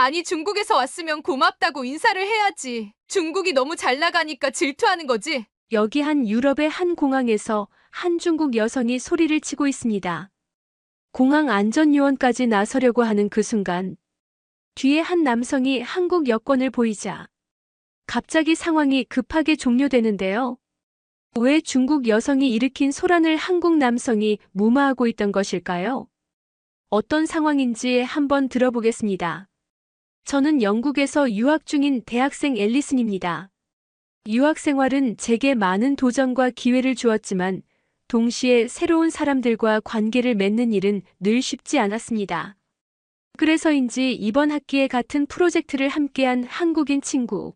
아니, 중국에서 왔으면 고맙다고 인사를 해야지. 중국이 너무 잘 나가니까 질투하는 거지. 여기 한 유럽의 한 공항에서 한 중국 여성이 소리를 치고 있습니다. 공항 안전요원까지 나서려고 하는 그 순간 뒤에 한 남성이 한국 여권을 보이자 갑자기 상황이 급하게 종료되는데요. 왜 중국 여성이 일으킨 소란을 한국 남성이 무마하고 있던 것일까요? 어떤 상황인지 한번 들어보겠습니다. 저는 영국에서 유학 중인 대학생 앨리슨입니다. 유학 생활은 제게 많은 도전과 기회를 주었지만 동시에 새로운 사람들과 관계를 맺는 일은 늘 쉽지 않았습니다. 그래서인지 이번 학기에 같은 프로젝트를 함께한 한국인 친구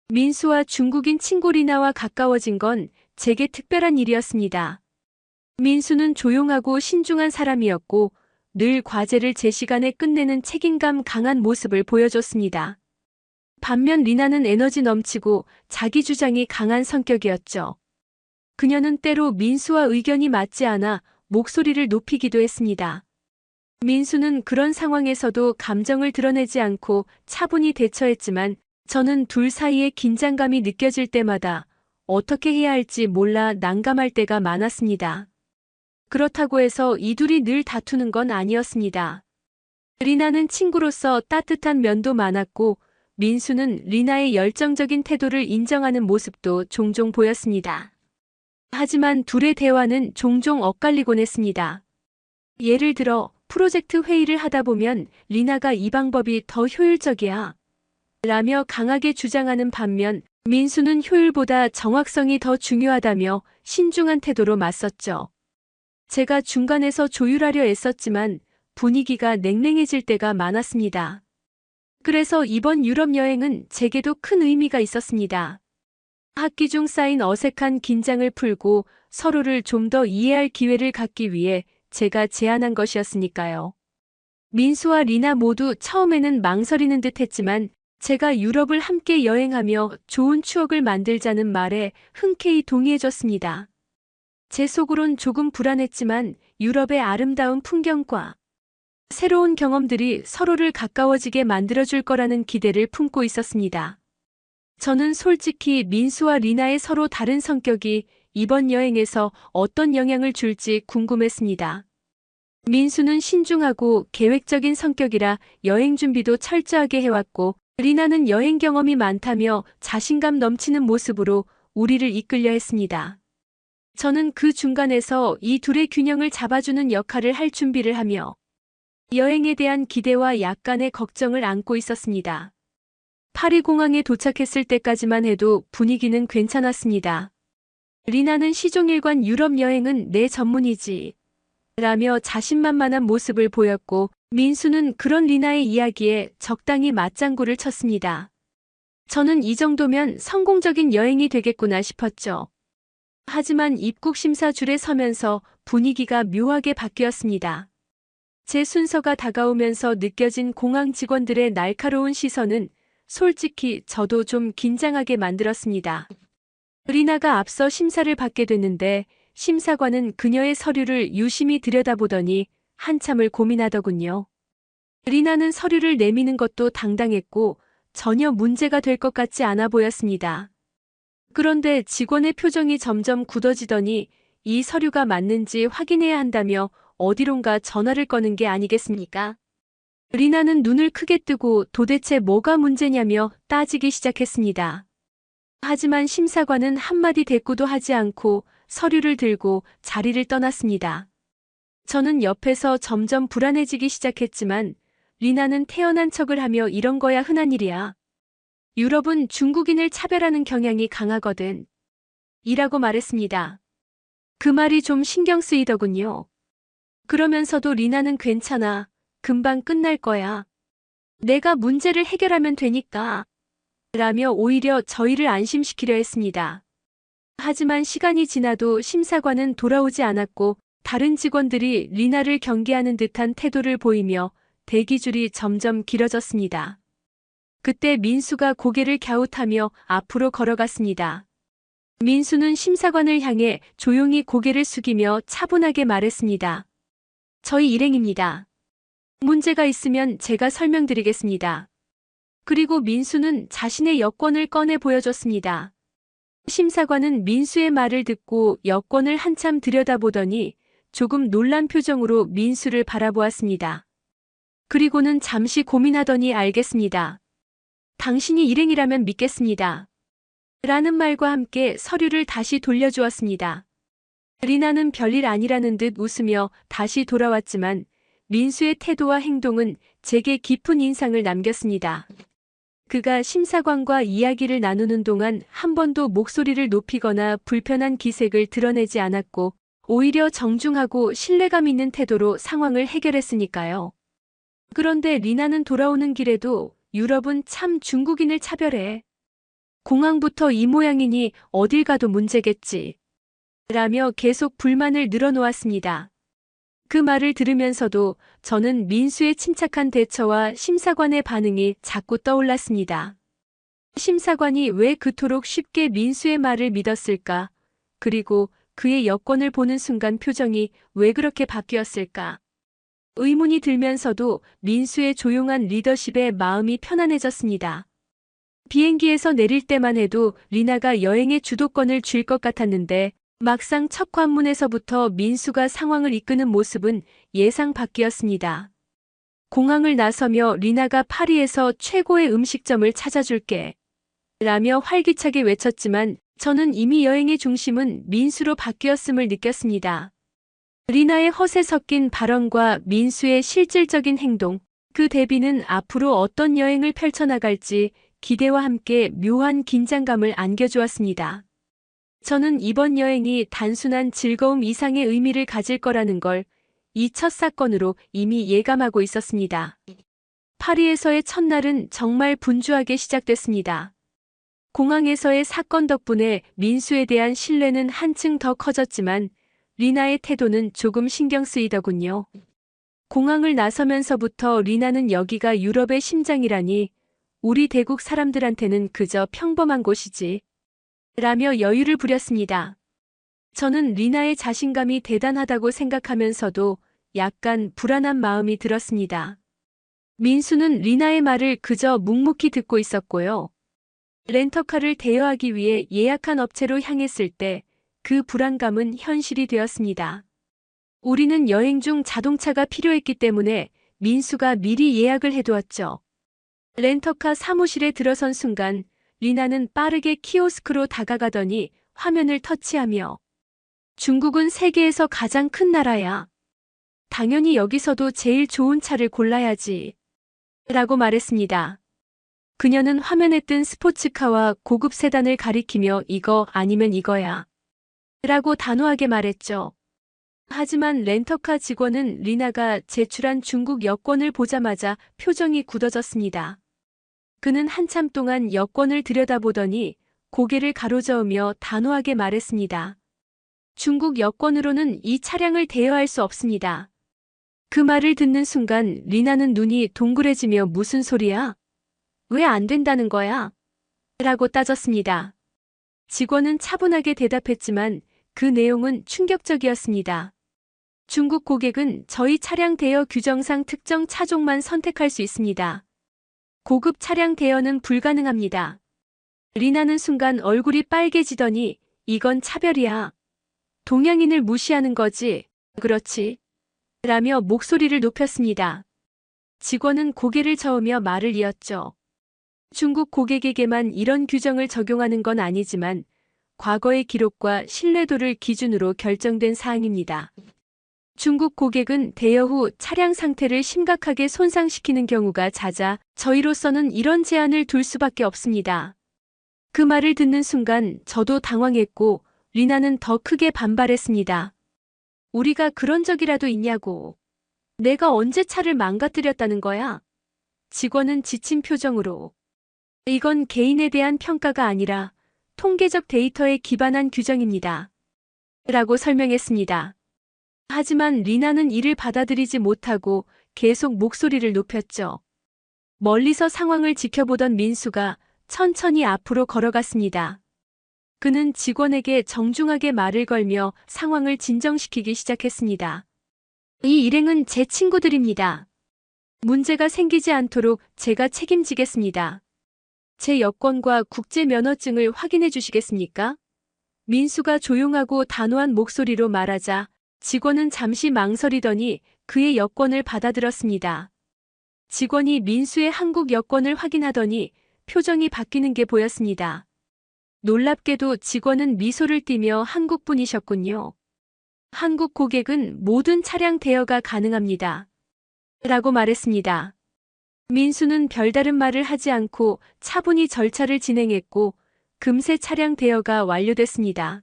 민수와 중국인 친구 리나와 가까워진 건 제게 특별한 일이었습니다. 민수는 조용하고 신중한 사람이었고 늘 과제를 제 시간에 끝내는 책임감 강한 모습을 보여줬습니다. 반면 리나는 에너지 넘치고 자기 주장이 강한 성격이었죠. 그녀는 때로 민수와 의견이 맞지 않아 목소리를 높이기도 했습니다. 민수는 그런 상황에서도 감정을 드러내지 않고 차분히 대처했지만 저는 둘 사이의 긴장감이 느껴질 때마다 어떻게 해야 할지 몰라 난감할 때가 많았습니다. 그렇다고 해서 이 둘이 늘 다투는 건 아니었습니다. 리나는 친구로서 따뜻한 면도 많았고 민수는 리나의 열정적인 태도를 인정하는 모습도 종종 보였습니다. 하지만 둘의 대화는 종종 엇갈리곤 했습니다. 예를 들어 프로젝트 회의를 하다 보면 리나가 이 방법이 더 효율적이야 라며 강하게 주장하는 반면 민수는 효율보다 정확성이 더 중요하다며 신중한 태도로 맞섰죠. 제가 중간에서 조율하려 애썼지만 분위기가 냉랭해질 때가 많았습니다. 그래서 이번 유럽 여행은 제게도 큰 의미가 있었습니다. 학기 중 쌓인 어색한 긴장을 풀고 서로를 좀 더 이해할 기회를 갖기 위해 제가 제안한 것이었으니까요. 민수와 리나 모두 처음에는 망설이는 듯 했지만 제가 유럽을 함께 여행하며 좋은 추억을 만들자는 말에 흔쾌히 동의해줬습니다. 제 속으론 조금 불안했지만 유럽의 아름다운 풍경과 새로운 경험들이 서로를 가까워지게 만들어줄 거라는 기대를 품고 있었습니다. 저는 솔직히 민수와 리나의 서로 다른 성격이 이번 여행에서 어떤 영향을 줄지 궁금했습니다. 민수는 신중하고 계획적인 성격이라 여행 준비도 철저하게 해왔고 리나는 여행 경험이 많다며 자신감 넘치는 모습으로 우리를 이끌려 했습니다. 저는 그 중간에서 이 둘의 균형을 잡아주는 역할을 할 준비를 하며 여행에 대한 기대와 약간의 걱정을 안고 있었습니다. 파리 공항에 도착했을 때까지만 해도 분위기는 괜찮았습니다. 리나는 시종일관 유럽 여행은 내 전문이지 라며 자신만만한 모습을 보였고 민수는 그런 리나의 이야기에 적당히 맞장구를 쳤습니다. 저는 이 정도면 성공적인 여행이 되겠구나 싶었죠. 하지만 입국 심사 줄에 서면서 분위기가 묘하게 바뀌었습니다. 제 순서가 다가오면서 느껴진 공항 직원들의 날카로운 시선은 솔직히 저도 좀 긴장하게 만들었습니다. 리나가 앞서 심사를 받게 됐는데 심사관은 그녀의 서류를 유심히 들여다보더니 한참을 고민하더군요. 리나는 서류를 내미는 것도 당당했고 전혀 문제가 될 것 같지 않아 보였습니다. 그런데 직원의 표정이 점점 굳어지더니 이 서류가 맞는지 확인해야 한다며 어디론가 전화를 꺼는 게 아니겠습니까? 리나는 눈을 크게 뜨고 도대체 뭐가 문제냐며 따지기 시작했습니다. 하지만 심사관은 한마디 대꾸도 하지 않고 서류를 들고 자리를 떠났습니다. 저는 옆에서 점점 불안해지기 시작했지만 리나는 태연한 척을 하며 이런 거야 흔한 일이야. 유럽은 중국인을 차별하는 경향이 강하거든. 이라고 말했습니다. 그 말이 좀 신경 쓰이더군요. 그러면서도 리나는 괜찮아. 금방 끝날 거야. 내가 문제를 해결하면 되니까. 라며 오히려 저희를 안심시키려 했습니다. 하지만 시간이 지나도 심사관은 돌아오지 않았고 다른 직원들이 리나를 경계하는 듯한 태도를 보이며 대기줄이 점점 길어졌습니다. 그때 민수가 고개를 갸웃하며 앞으로 걸어갔습니다. 민수는 심사관을 향해 조용히 고개를 숙이며 차분하게 말했습니다. 저희 일행입니다. 문제가 있으면 제가 설명드리겠습니다. 그리고 민수는 자신의 여권을 꺼내 보여줬습니다. 심사관은 민수의 말을 듣고 여권을 한참 들여다보더니 조금 놀란 표정으로 민수를 바라보았습니다. 그리고는 잠시 고민하더니 알겠습니다. 당신이 일행이라면 믿겠습니다. 라는 말과 함께 서류를 다시 돌려주었습니다. 리나는 별일 아니라는 듯 웃으며 다시 돌아왔지만 민수의 태도와 행동은 제게 깊은 인상을 남겼습니다. 그가 심사관과 이야기를 나누는 동안 한 번도 목소리를 높이거나 불편한 기색을 드러내지 않았고 오히려 정중하고 신뢰감 있는 태도로 상황을 해결했으니까요. 그런데 리나는 돌아오는 길에도 유럽은 참 중국인을 차별해. 공항부터 이 모양이니 어딜 가도 문제겠지. 라며 계속 불만을 늘어놓았습니다. 그 말을 들으면서도 저는 민수의 침착한 대처와 심사관의 반응이 자꾸 떠올랐습니다. 심사관이 왜 그토록 쉽게 민수의 말을 믿었을까? 그리고 그의 여권을 보는 순간 표정이 왜 그렇게 바뀌었을까? 의문이 들면서도 민수의 조용한 리더십에 마음이 편안해졌습니다. 비행기에서 내릴 때만 해도 리나가 여행의 주도권을 쥘 것 같았는데 막상 첫 관문에서부터 민수가 상황을 이끄는 모습은 예상 밖이었습니다. 공항을 나서며 리나가 파리에서 최고의 음식점을 찾아줄게. 라며 활기차게 외쳤지만 저는 이미 여행의 중심은 민수로 바뀌었음을 느꼈습니다. 리나의 허세 섞인 발언과 민수의 실질적인 행동, 그 대비는 앞으로 어떤 여행을 펼쳐나갈지 기대와 함께 묘한 긴장감을 안겨주었습니다. 저는 이번 여행이 단순한 즐거움 이상의 의미를 가질 거라는 걸 이 첫 사건으로 이미 예감하고 있었습니다. 파리에서의 첫날은 정말 분주하게 시작됐습니다. 공항에서의 사건 덕분에 민수에 대한 신뢰는 한층 더 커졌지만 리나의 태도는 조금 신경 쓰이더군요. 공항을 나서면서부터 리나는 여기가 유럽의 심장이라니 우리 대국 사람들한테는 그저 평범한 곳이지. 라며 여유를 부렸습니다. 저는 리나의 자신감이 대단하다고 생각하면서도 약간 불안한 마음이 들었습니다. 민수는 리나의 말을 그저 묵묵히 듣고 있었고요. 렌터카를 대여하기 위해 예약한 업체로 향했을 때 그 불안감은 현실이 되었습니다. 우리는 여행 중 자동차가 필요했기 때문에 민수가 미리 예약을 해두었죠. 렌터카 사무실에 들어선 순간 리나는 빠르게 키오스크로 다가가더니 화면을 터치하며 중국은 세계에서 가장 큰 나라야. 당연히 여기서도 제일 좋은 차를 골라야지. 라고 말했습니다. 그녀는 화면에 뜬 스포츠카와 고급 세단을 가리키며 이거 아니면 이거야. 라고 단호하게 말했죠. 하지만 렌터카 직원은 리나가 제출한 중국 여권을 보자마자 표정이 굳어졌습니다. 그는 한참 동안 여권을 들여다보더니 고개를 가로저으며 단호하게 말했습니다. 중국 여권으로는 이 차량을 대여할 수 없습니다. 그 말을 듣는 순간 리나는 눈이 동그래지며 무슨 소리야? 왜 안 된다는 거야? 라고 따졌습니다. 직원은 차분하게 대답했지만 그 내용은 충격적이었습니다. 중국 고객은 저희 차량 대여 규정상 특정 차종만 선택할 수 있습니다. 고급 차량 대여는 불가능합니다. 리나는 순간 얼굴이 빨개지더니 이건 차별이야. 동양인을 무시하는 거지. 그렇지. 라며 목소리를 높였습니다. 직원은 고개를 저으며 말을 이었죠. 중국 고객에게만 이런 규정을 적용하는 건 아니지만 과거의 기록과 신뢰도를 기준으로 결정된 사항입니다. 중국 고객은 대여 후 차량 상태를 심각하게 손상시키는 경우가 잦아 저희로서는 이런 제한을 둘 수밖에 없습니다. 그 말을 듣는 순간 저도 당황했고 리나는 더 크게 반발했습니다. 우리가 그런 적이라도 있냐고. 내가 언제 차를 망가뜨렸다는 거야? 직원은 지친 표정으로. 이건 개인에 대한 평가가 아니라 통계적 데이터에 기반한 규정입니다. 라고 설명했습니다. 하지만 리나는 이를 받아들이지 못하고 계속 목소리를 높였죠. 멀리서 상황을 지켜보던 민수가 천천히 앞으로 걸어갔습니다. 그는 직원에게 정중하게 말을 걸며 상황을 진정시키기 시작했습니다. 이 일행은 제 친구들입니다. 문제가 생기지 않도록 제가 책임지겠습니다. 제 여권과 국제 면허증을 확인해 주시겠습니까? 민수가 조용하고 단호한 목소리로 말하자 직원은 잠시 망설이더니 그의 여권을 받아들었습니다. 직원이 민수의 한국 여권을 확인하더니 표정이 바뀌는 게 보였습니다. 놀랍게도 직원은 미소를 띠며 한국 분이셨군요. 한국 고객은 모든 차량 대여가 가능합니다. 라고 말했습니다. 민수는 별다른 말을 하지 않고 차분히 절차를 진행했고 금세 차량 대여가 완료됐습니다.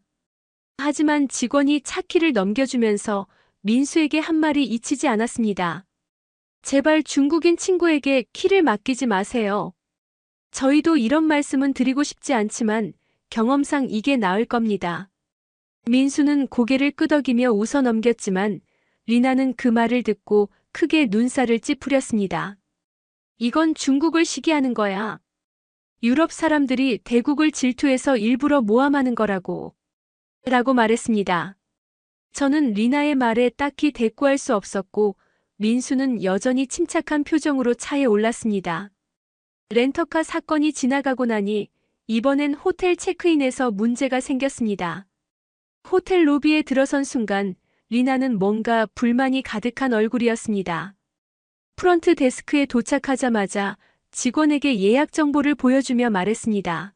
하지만 직원이 차 키를 넘겨주면서 민수에게 한 말이 잊히지 않았습니다. 제발 중국인 친구에게 키를 맡기지 마세요. 저희도 이런 말씀은 드리고 싶지 않지만 경험상 이게 나을 겁니다. 민수는 고개를 끄덕이며 웃어 넘겼지만 리나는 그 말을 듣고 크게 눈살을 찌푸렸습니다. 이건 중국을 시기하는 거야. 유럽 사람들이 대국을 질투해서 일부러 모함하는 거라고. 라고 말했습니다. 저는 리나의 말에 딱히 대꾸할 수 없었고 민수는 여전히 침착한 표정으로 차에 올랐습니다. 렌터카 사건이 지나가고 나니 이번엔 호텔 체크인에서 문제가 생겼습니다. 호텔 로비에 들어선 순간 리나는 뭔가 불만이 가득한 얼굴이었습니다. 프런트 데스크에 도착하자마자 직원에게 예약 정보를 보여주며 말했습니다.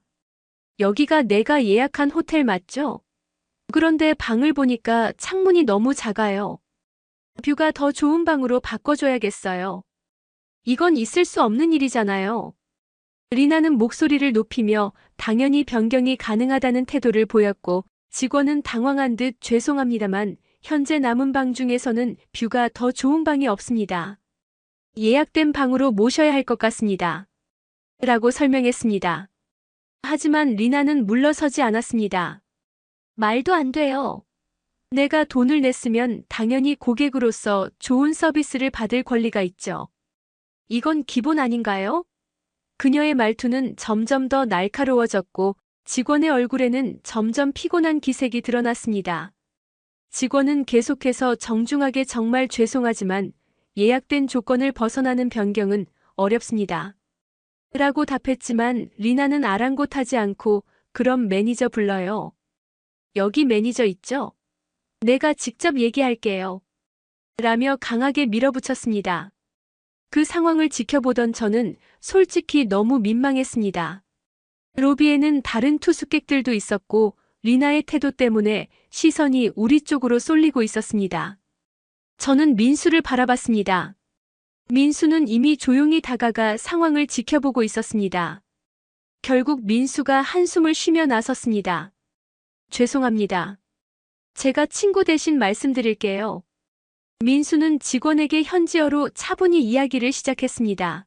여기가 내가 예약한 호텔 맞죠? 그런데 방을 보니까 창문이 너무 작아요. 뷰가 더 좋은 방으로 바꿔줘야겠어요. 이건 있을 수 없는 일이잖아요. 리나는 목소리를 높이며 당연히 변경이 가능하다는 태도를 보였고 직원은 당황한 듯 죄송합니다만 현재 남은 방 중에서는 뷰가 더 좋은 방이 없습니다. 예약된 방으로 모셔야 할 것 같습니다. 라고 설명했습니다. 하지만 리나는 물러서지 않았습니다. 말도 안 돼요. 내가 돈을 냈으면 당연히 고객으로서 좋은 서비스를 받을 권리가 있죠. 이건 기본 아닌가요? 그녀의 말투는 점점 더 날카로워졌고 직원의 얼굴에는 점점 피곤한 기색이 드러났습니다. 직원은 계속해서 정중하게 정말 죄송하지만 예약된 조건을 벗어나는 변경은 어렵습니다. 라고 답했지만 리나는 아랑곳하지 않고 그럼 매니저 불러요. 여기 매니저 있죠? 내가 직접 얘기할게요. 라며 강하게 밀어붙였습니다. 그 상황을 지켜보던 저는 솔직히 너무 민망했습니다. 로비에는 다른 투숙객들도 있었고 리나의 태도 때문에 시선이 우리 쪽으로 쏠리고 있었습니다. 저는 민수를 바라봤습니다. 민수는 이미 조용히 다가가 상황을 지켜보고 있었습니다. 결국 민수가 한숨을 쉬며 나섰습니다. 죄송합니다. 제가 친구 대신 말씀드릴게요. 민수는 직원에게 현지어로 차분히 이야기를 시작했습니다.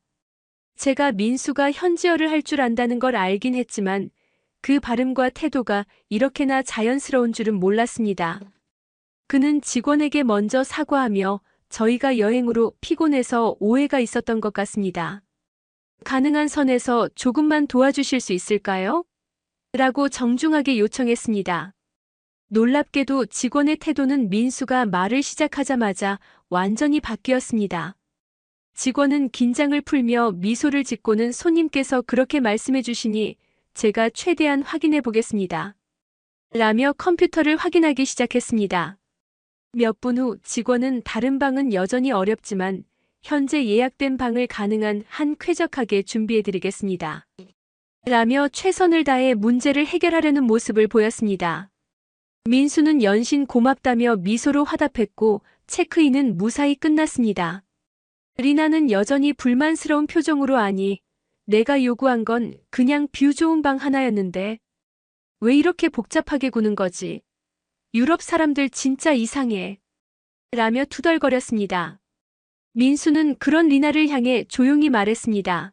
제가 민수가 현지어를 할 줄 안다는 걸 알긴 했지만 그 발음과 태도가 이렇게나 자연스러운 줄은 몰랐습니다. 그는 직원에게 먼저 사과하며 저희가 여행으로 피곤해서 오해가 있었던 것 같습니다. 가능한 선에서 조금만 도와주실 수 있을까요? 라고 정중하게 요청했습니다. 놀랍게도 직원의 태도는 민수가 말을 시작하자마자 완전히 바뀌었습니다. 직원은 긴장을 풀며 미소를 짓고는 손님께서 그렇게 말씀해 주시니 제가 최대한 확인해 보겠습니다. 라며 컴퓨터를 확인하기 시작했습니다. 몇 분 후 직원은 다른 방은 여전히 어렵지만 현재 예약된 방을 가능한 한 쾌적하게 준비해 드리겠습니다. 라며 최선을 다해 문제를 해결하려는 모습을 보였습니다. 민수는 연신 고맙다며 미소로 화답했고 체크인은 무사히 끝났습니다. 리나는 여전히 불만스러운 표정으로 아니 내가 요구한 건 그냥 뷰 좋은 방 하나였는데 왜 이렇게 복잡하게 구는 거지? 유럽 사람들 진짜 이상해. 라며 투덜거렸습니다. 민수는 그런 리나를 향해 조용히 말했습니다.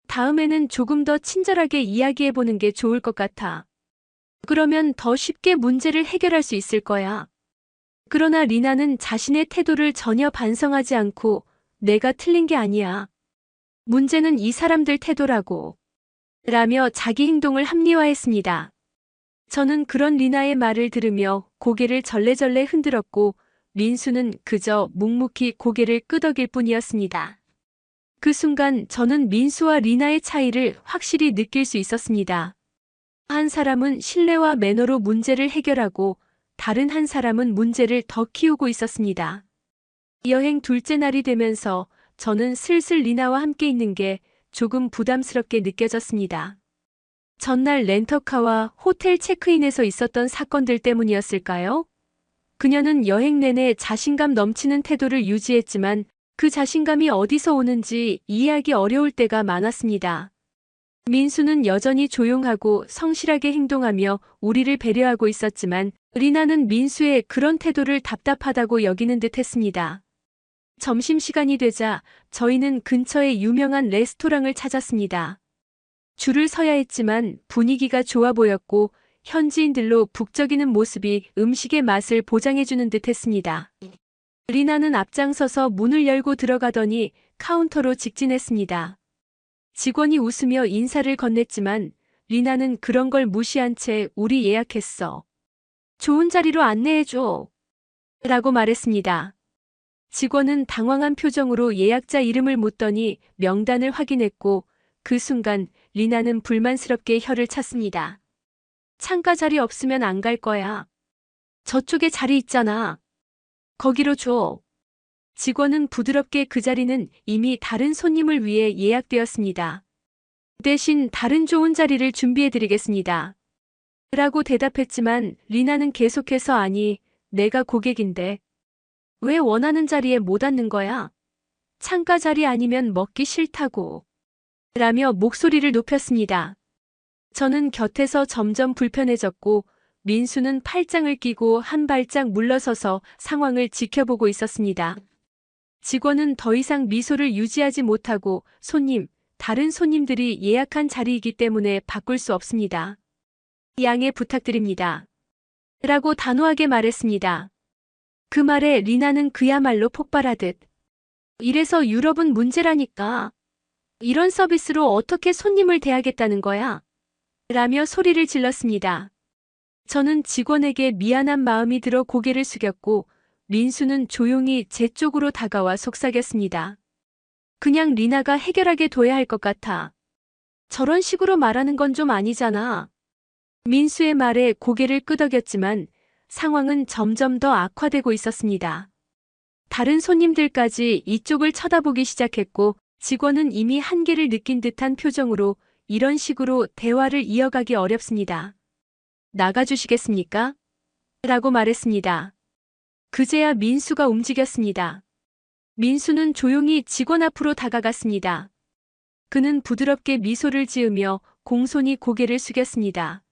다음에는 조금 더 친절하게 이야기해보는 게 좋을 것 같아. 그러면 더 쉽게 문제를 해결할 수 있을 거야. 그러나 리나는 자신의 태도를 전혀 반성하지 않고 내가 틀린 게 아니야. 문제는 이 사람들 태도라고. 라며 자기 행동을 합리화했습니다. 저는 그런 리나의 말을 들으며 고개를 절레절레 흔들었고 민수는 그저 묵묵히 고개를 끄덕일 뿐이었습니다. 그 순간 저는 민수와 리나의 차이를 확실히 느낄 수 있었습니다. 한 사람은 신뢰와 매너로 문제를 해결하고 다른 한 사람은 문제를 더 키우고 있었습니다. 여행 둘째 날이 되면서 저는 슬슬 리나와 함께 있는 게 조금 부담스럽게 느껴졌습니다. 전날 렌터카와 호텔 체크인에서 있었던 사건들 때문이었을까요? 그녀는 여행 내내 자신감 넘치는 태도를 유지했지만 그 자신감이 어디서 오는지 이해하기 어려울 때가 많았습니다. 민수는 여전히 조용하고 성실하게 행동하며 우리를 배려하고 있었지만 리나는 민수의 그런 태도를 답답하다고 여기는 듯 했습니다. 점심시간이 되자 저희는 근처의 유명한 레스토랑을 찾았습니다. 줄을 서야 했지만 분위기가 좋아 보였고 현지인들로 북적이는 모습이 음식의 맛을 보장해주는 듯 했습니다. 리나는 앞장서서 문을 열고 들어가더니 카운터로 직진했습니다. 직원이 웃으며 인사를 건넸지만 리나는 그런 걸 무시한 채 우리 예약했어. 좋은 자리로 안내해줘. 라고 말했습니다. 직원은 당황한 표정으로 예약자 이름을 묻더니 명단을 확인했고 그 순간 리나는 불만스럽게 혀를 찼습니다. 창가 자리 없으면 안 갈 거야. 저쪽에 자리 있잖아. 거기로 줘. 직원은 부드럽게 그 자리는 이미 다른 손님을 위해 예약되었습니다. 대신 다른 좋은 자리를 준비해드리겠습니다. 라고 대답했지만 리나는 계속해서 아니, 내가 고객인데. 왜 원하는 자리에 못 앉는 거야? 창가 자리 아니면 먹기 싫다고. 라며 목소리를 높였습니다. 저는 곁에서 점점 불편해졌고 민수는 팔짱을 끼고 한 발짝 물러서서 상황을 지켜보고 있었습니다. 직원은 더 이상 미소를 유지하지 못하고 손님, 다른 손님들이 예약한 자리이기 때문에 바꿀 수 없습니다. 양해 부탁드립니다. 라고 단호하게 말했습니다. 그 말에 리나는 그야말로 폭발하듯 이래서 유럽은 문제라니까. 이런 서비스로 어떻게 손님을 대하겠다는 거야? 라며 소리를 질렀습니다. 저는 직원에게 미안한 마음이 들어 고개를 숙였고 민수는 조용히 제 쪽으로 다가와 속삭였습니다. 그냥 리나가 해결하게 둬야 할 것 같아. 저런 식으로 말하는 건 좀 아니잖아. 민수의 말에 고개를 끄덕였지만 상황은 점점 더 악화되고 있었습니다. 다른 손님들까지 이쪽을 쳐다보기 시작했고 직원은 이미 한계를 느낀 듯한 표정으로 이런 식으로 대화를 이어가기 어렵습니다. 나가주시겠습니까? 라고 말했습니다. 그제야 민수가 움직였습니다. 민수는 조용히 직원 앞으로 다가갔습니다. 그는 부드럽게 미소를 지으며 공손히 고개를 숙였습니다.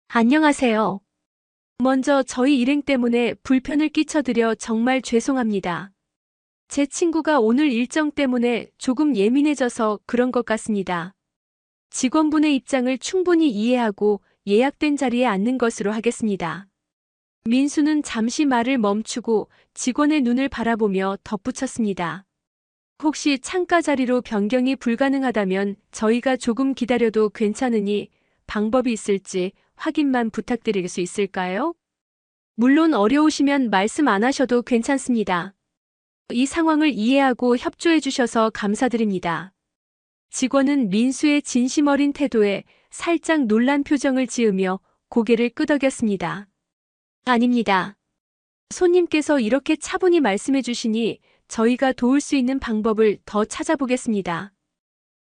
안녕하세요. 먼저 저희 일행 때문에 불편을 끼쳐드려 정말 죄송합니다. 제 친구가 오늘 일정 때문에 조금 예민해져서 그런 것 같습니다. 직원분의 입장을 충분히 이해하고 예약된 자리에 앉는 것으로 하겠습니다. 민수는 잠시 말을 멈추고 직원의 눈을 바라보며 덧붙였습니다. 혹시 창가 자리로 변경이 불가능하다면 저희가 조금 기다려도 괜찮으니 방법이 있을지 확인만 부탁드릴 수 있을까요? 물론 어려우시면 말씀 안 하셔도 괜찮습니다. 이 상황을 이해하고 협조해 주셔서 감사드립니다. 직원은 민수의 진심 어린 태도에 살짝 놀란 표정을 지으며 고개를 끄덕였습니다. 아닙니다. 손님께서 이렇게 차분히 말씀해 주시니 저희가 도울 수 있는 방법을 더 찾아보겠습니다.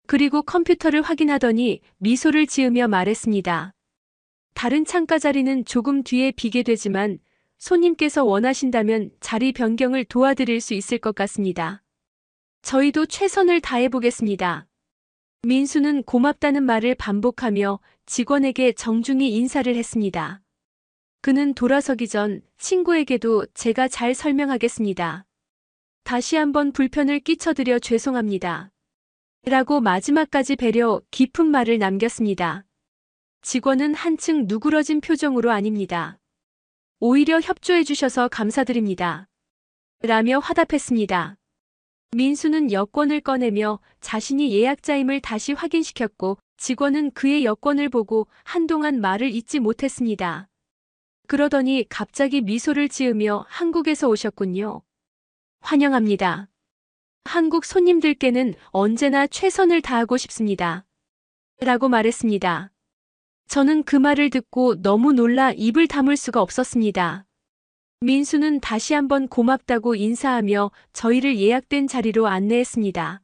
그리고 컴퓨터를 확인하더니 미소를 지으며 말했습니다. 다른 창가 자리는 조금 뒤에 비게 되지만 손님께서 원하신다면 자리 변경을 도와드릴 수 있을 것 같습니다. 저희도 최선을 다해보겠습니다. 민수는 고맙다는 말을 반복하며 직원에게 정중히 인사를 했습니다. 그는 돌아서기 전 친구에게도 제가 잘 설명하겠습니다. 다시 한번 불편을 끼쳐드려 죄송합니다. 라고 마지막까지 배려 깊은 말을 남겼습니다. 직원은 한층 누그러진 표정으로 아닙니다. 오히려 협조해 주셔서 감사드립니다. 라며 화답했습니다. 민수는 여권을 꺼내며 자신이 예약자임을 다시 확인시켰고 직원은 그의 여권을 보고 한동안 말을 잇지 못했습니다. 그러더니 갑자기 미소를 지으며 한국에서 오셨군요. 환영합니다. 한국 손님들께는 언제나 최선을 다하고 싶습니다. 라고 말했습니다. 저는 그 말을 듣고 너무 놀라 입을 다물 수가 없었습니다. 민수는 다시 한번 고맙다고 인사하며 저희를 예약된 자리로 안내했습니다.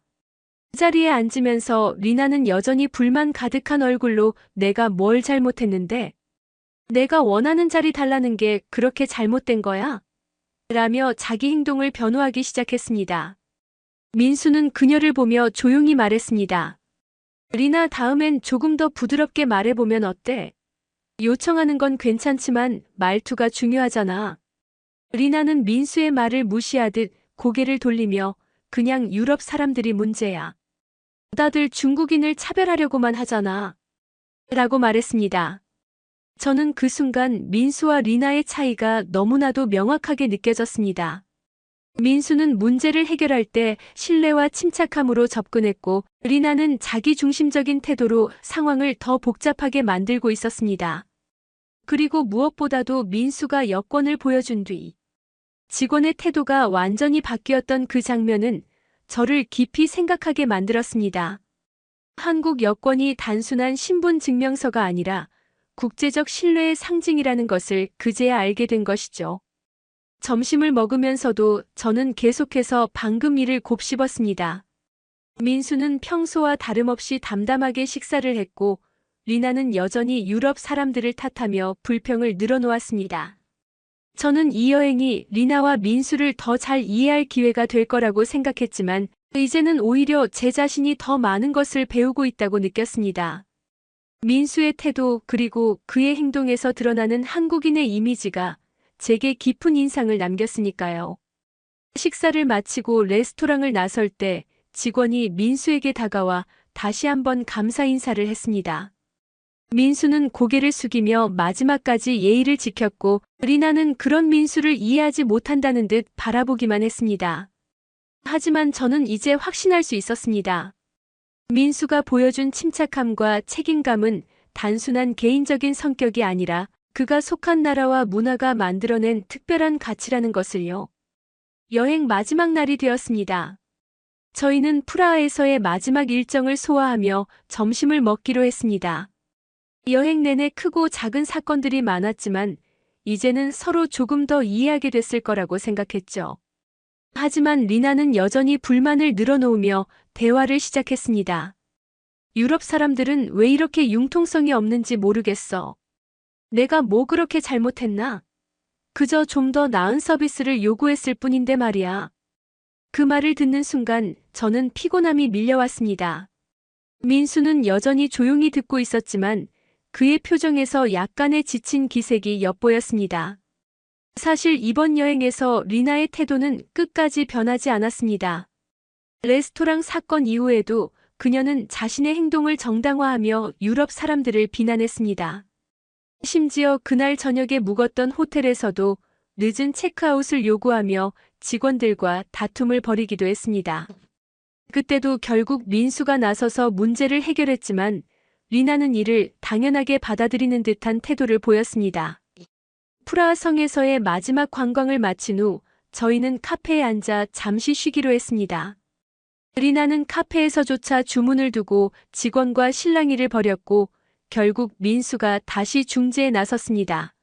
그 자리에 앉으면서 리나는 여전히 불만 가득한 얼굴로 내가 뭘 잘못했는데? 내가 원하는 자리 달라는 게 그렇게 잘못된 거야? 라며 자기 행동을 변호하기 시작했습니다. 민수는 그녀를 보며 조용히 말했습니다. 리나, 다음엔 조금 더 부드럽게 말해보면 어때? 요청하는 건 괜찮지만 말투가 중요하잖아. 리나는 민수의 말을 무시하듯 고개를 돌리며 그냥 유럽 사람들이 문제야. 다들 중국인을 차별하려고만 하잖아. 라고 말했습니다. 저는 그 순간 민수와 리나의 차이가 너무나도 명확하게 느껴졌습니다. 민수는 문제를 해결할 때 신뢰와 침착함으로 접근했고, 리나는 자기 중심적인 태도로 상황을 더 복잡하게 만들고 있었습니다. 그리고 무엇보다도 민수가 여권을 보여준 뒤 직원의 태도가 완전히 바뀌었던 그 장면은 저를 깊이 생각하게 만들었습니다. 한국 여권이 단순한 신분 증명서가 아니라 국제적 신뢰의 상징이라는 것을 그제야 알게 된 것이죠. 점심을 먹으면서도 저는 계속해서 방금 일을 곱씹었습니다. 민수는 평소와 다름없이 담담하게 식사를 했고, 리나는 여전히 유럽 사람들을 탓하며 불평을 늘어놓았습니다. 저는 이 여행이 리나와 민수를 더 잘 이해할 기회가 될 거라고 생각했지만, 이제는 오히려 제 자신이 더 많은 것을 배우고 있다고 느꼈습니다. 민수의 태도 그리고 그의 행동에서 드러나는 한국인의 이미지가 제게 깊은 인상을 남겼으니까요. 식사를 마치고 레스토랑을 나설 때 직원이 민수에게 다가와 다시 한번 감사 인사를 했습니다. 민수는 고개를 숙이며 마지막까지 예의를 지켰고, 리나는 그런 민수를 이해하지 못한다는 듯 바라보기만 했습니다. 하지만 저는 이제 확신할 수 있었습니다. 민수가 보여준 침착함과 책임감은 단순한 개인적인 성격이 아니라 그가 속한 나라와 문화가 만들어낸 특별한 가치라는 것을요. 여행 마지막 날이 되었습니다. 저희는 프라하에서의 마지막 일정을 소화하며 점심을 먹기로 했습니다. 여행 내내 크고 작은 사건들이 많았지만 이제는 서로 조금 더 이해하게 됐을 거라고 생각했죠. 하지만 리나는 여전히 불만을 늘어놓으며 대화를 시작했습니다. 유럽 사람들은 왜 이렇게 융통성이 없는지 모르겠어. 내가 뭐 그렇게 잘못했나? 그저 좀 더 나은 서비스를 요구했을 뿐인데 말이야. 그 말을 듣는 순간 저는 피곤함이 밀려왔습니다. 민수는 여전히 조용히 듣고 있었지만 그의 표정에서 약간의 지친 기색이 엿보였습니다. 사실 이번 여행에서 리나의 태도는 끝까지 변하지 않았습니다. 레스토랑 사건 이후에도 그녀는 자신의 행동을 정당화하며 유럽 사람들을 비난했습니다. 심지어 그날 저녁에 묵었던 호텔에서도 늦은 체크아웃을 요구하며 직원들과 다툼을 벌이기도 했습니다. 그때도 결국 민수가 나서서 문제를 해결했지만 리나는 이를 당연하게 받아들이는 듯한 태도를 보였습니다. 프라하 성에서의 마지막 관광을 마친 후 저희는 카페에 앉아 잠시 쉬기로 했습니다. 리나는 카페에서조차 주문을 두고 직원과 실랑이를 벌였고 결국 민수가 다시 중재에 나섰습니다.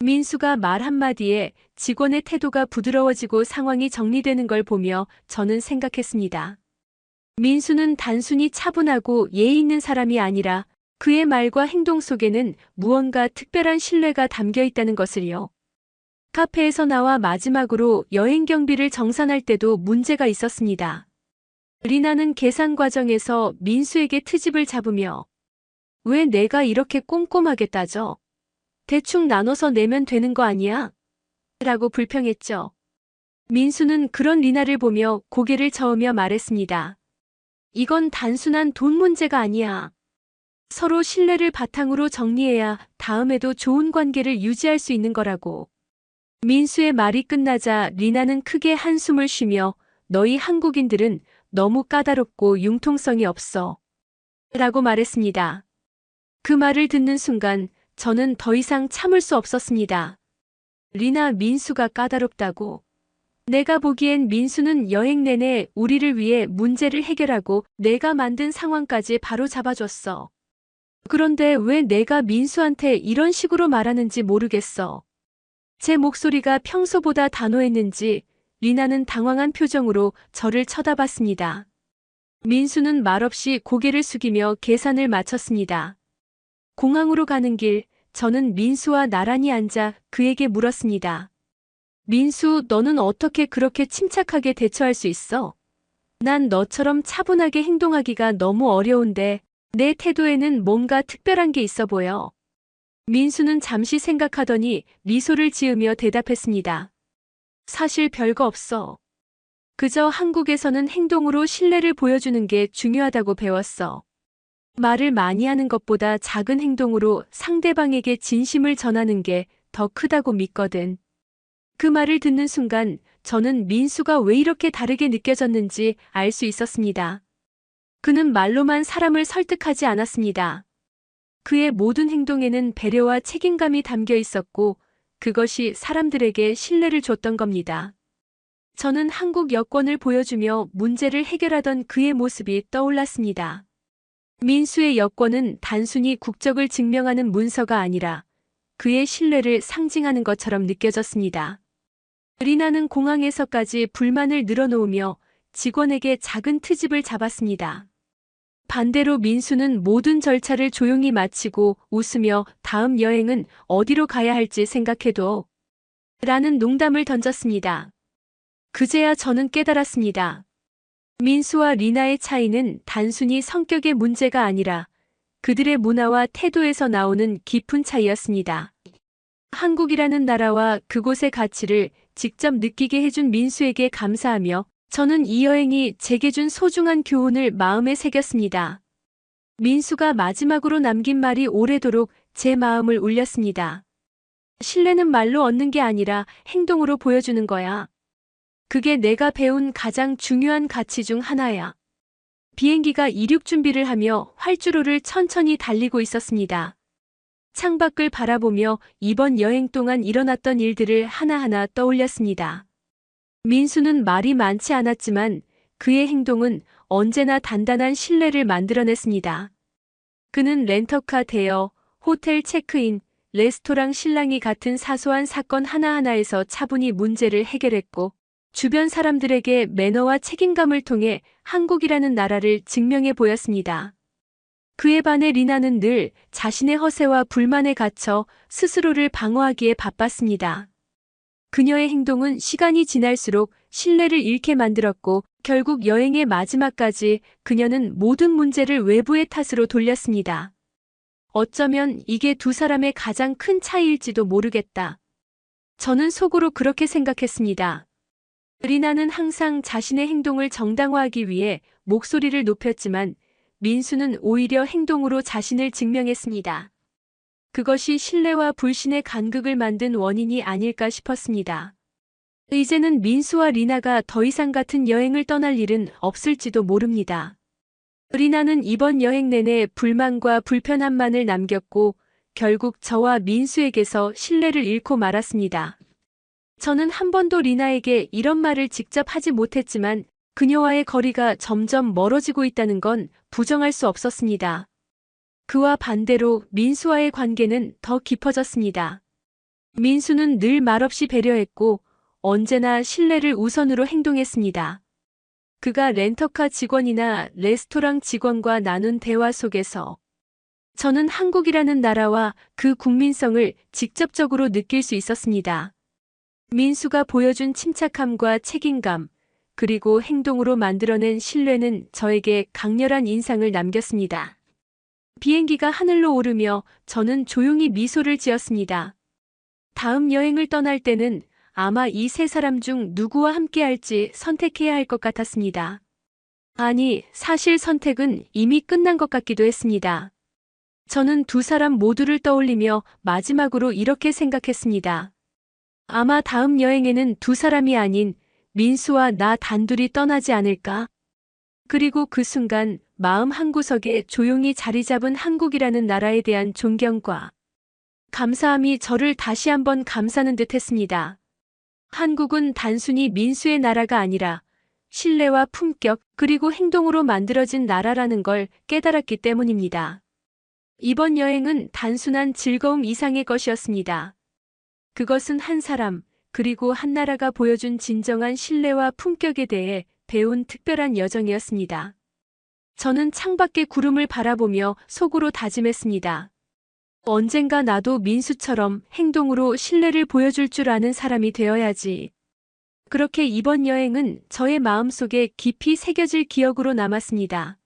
민수가 말 한마디에 직원의 태도가 부드러워지고 상황이 정리되는 걸 보며 저는 생각했습니다. 민수는 단순히 차분하고 예의 있는 사람이 아니라 그의 말과 행동 속에는 무언가 특별한 신뢰가 담겨 있다는 것을요. 카페에서 나와 마지막으로 여행 경비를 정산할 때도 문제가 있었습니다. 리나는 계산 과정에서 민수에게 트집을 잡으며 왜 내가 이렇게 꼼꼼하게 따져? 대충 나눠서 내면 되는 거 아니야? 라고 불평했죠. 민수는 그런 리나를 보며 고개를 저으며 말했습니다. 이건 단순한 돈 문제가 아니야. 서로 신뢰를 바탕으로 정리해야 다음에도 좋은 관계를 유지할 수 있는 거라고. 민수의 말이 끝나자 리나는 크게 한숨을 쉬며 너희 한국인들은 너무 까다롭고 융통성이 없어. 라고 말했습니다. 그 말을 듣는 순간 저는 더 이상 참을 수 없었습니다. 리나, 민수가 까다롭다고? 내가 보기엔 민수는 여행 내내 우리를 위해 문제를 해결하고 내가 만든 상황까지 바로 잡아줬어. 그런데 왜 내가 민수한테 이런 식으로 말하는지 모르겠어. 제 목소리가 평소보다 단호했는지 리나는 당황한 표정으로 저를 쳐다봤습니다. 민수는 말없이 고개를 숙이며 계산을 마쳤습니다. 공항으로 가는 길, 저는 민수와 나란히 앉아 그에게 물었습니다. 민수, 너는 어떻게 그렇게 침착하게 대처할 수 있어? 난 너처럼 차분하게 행동하기가 너무 어려운데 내 태도에는 뭔가 특별한 게 있어 보여. 민수는 잠시 생각하더니 미소를 지으며 대답했습니다. 사실 별거 없어. 그저 한국에서는 행동으로 신뢰를 보여주는 게 중요하다고 배웠어. 말을 많이 하는 것보다 작은 행동으로 상대방에게 진심을 전하는 게 더 크다고 믿거든. 그 말을 듣는 순간 저는 민수가 왜 이렇게 다르게 느껴졌는지 알 수 있었습니다. 그는 말로만 사람을 설득하지 않았습니다. 그의 모든 행동에는 배려와 책임감이 담겨 있었고 그것이 사람들에게 신뢰를 줬던 겁니다. 저는 한국 여권을 보여주며 문제를 해결하던 그의 모습이 떠올랐습니다. 민수의 여권은 단순히 국적을 증명하는 문서가 아니라 그의 신뢰를 상징하는 것처럼 느껴졌습니다. 리나는 공항에서까지 불만을 늘어놓으며 직원에게 작은 트집을 잡았습니다. 반대로 민수는 모든 절차를 조용히 마치고 웃으며 다음 여행은 어디로 가야 할지 생각해도 라는 농담을 던졌습니다. 그제야 저는 깨달았습니다. 민수와 리나의 차이는 단순히 성격의 문제가 아니라 그들의 문화와 태도에서 나오는 깊은 차이였습니다. 한국이라는 나라와 그곳의 가치를 직접 느끼게 해준 민수에게 감사하며 저는 이 여행이 제게 준 소중한 교훈을 마음에 새겼습니다. 민수가 마지막으로 남긴 말이 오래도록 제 마음을 울렸습니다. 신뢰는 말로 얻는 게 아니라 행동으로 보여주는 거야. 그게 내가 배운 가장 중요한 가치 중 하나야. 비행기가 이륙 준비를 하며 활주로를 천천히 달리고 있었습니다. 창밖을 바라보며 이번 여행 동안 일어났던 일들을 하나하나 떠올렸습니다. 민수는 말이 많지 않았지만 그의 행동은 언제나 단단한 신뢰를 만들어냈습니다. 그는 렌터카 대여, 호텔 체크인, 레스토랑 실랑이 같은 사소한 사건 하나하나에서 차분히 문제를 해결했고 주변 사람들에게 매너와 책임감을 통해 한국이라는 나라를 증명해 보였습니다. 그에 반해 리나는 늘 자신의 허세와 불만에 갇혀 스스로를 방어하기에 바빴습니다. 그녀의 행동은 시간이 지날수록 신뢰를 잃게 만들었고 결국 여행의 마지막까지 그녀는 모든 문제를 외부의 탓으로 돌렸습니다. 어쩌면 이게 두 사람의 가장 큰 차이일지도 모르겠다. 저는 속으로 그렇게 생각했습니다. 리나는 항상 자신의 행동을 정당화하기 위해 목소리를 높였지만 민수는 오히려 행동으로 자신을 증명했습니다. 그것이 신뢰와 불신의 간극을 만든 원인이 아닐까 싶었습니다. 이제는 민수와 리나가 더 이상 같은 여행을 떠날 일은 없을지도 모릅니다. 리나는 이번 여행 내내 불만과 불편함만을 남겼고 결국 저와 민수에게서 신뢰를 잃고 말았습니다. 저는 한 번도 리나에게 이런 말을 직접 하지 못했지만 그녀와의 거리가 점점 멀어지고 있다는 건 부정할 수 없었습니다. 그와 반대로 민수와의 관계는 더 깊어졌습니다. 민수는 늘 말없이 배려했고 언제나 신뢰를 우선으로 행동했습니다. 그가 렌터카 직원이나 레스토랑 직원과 나눈 대화 속에서 저는 한국이라는 나라와 그 국민성을 직접적으로 느낄 수 있었습니다. 민수가 보여준 침착함과 책임감, 그리고 행동으로 만들어낸 신뢰는 저에게 강렬한 인상을 남겼습니다. 비행기가 하늘로 오르며 저는 조용히 미소를 지었습니다. 다음 여행을 떠날 때는 아마 이 세 사람 중 누구와 함께할지 선택해야 할 것 같았습니다. 아니, 사실 선택은 이미 끝난 것 같기도 했습니다. 저는 두 사람 모두를 떠올리며 마지막으로 이렇게 생각했습니다. 아마 다음 여행에는 두 사람이 아닌 민수와 나 단둘이 떠나지 않을까? 그리고 그 순간 마음 한구석에 조용히 자리 잡은 한국이라는 나라에 대한 존경과 감사함이 저를 다시 한번 감싸는 듯 했습니다. 한국은 단순히 민수의 나라가 아니라 신뢰와 품격 그리고 행동으로 만들어진 나라라는 걸 깨달았기 때문입니다. 이번 여행은 단순한 즐거움 이상의 것이었습니다. 그것은 한 사람, 그리고 한 나라가 보여준 진정한 신뢰와 품격에 대해 배운 특별한 여정이었습니다. 저는 창밖의 구름을 바라보며 속으로 다짐했습니다. 언젠가 나도 민수처럼 행동으로 신뢰를 보여줄 줄 아는 사람이 되어야지. 그렇게 이번 여행은 저의 마음속에 깊이 새겨질 기억으로 남았습니다.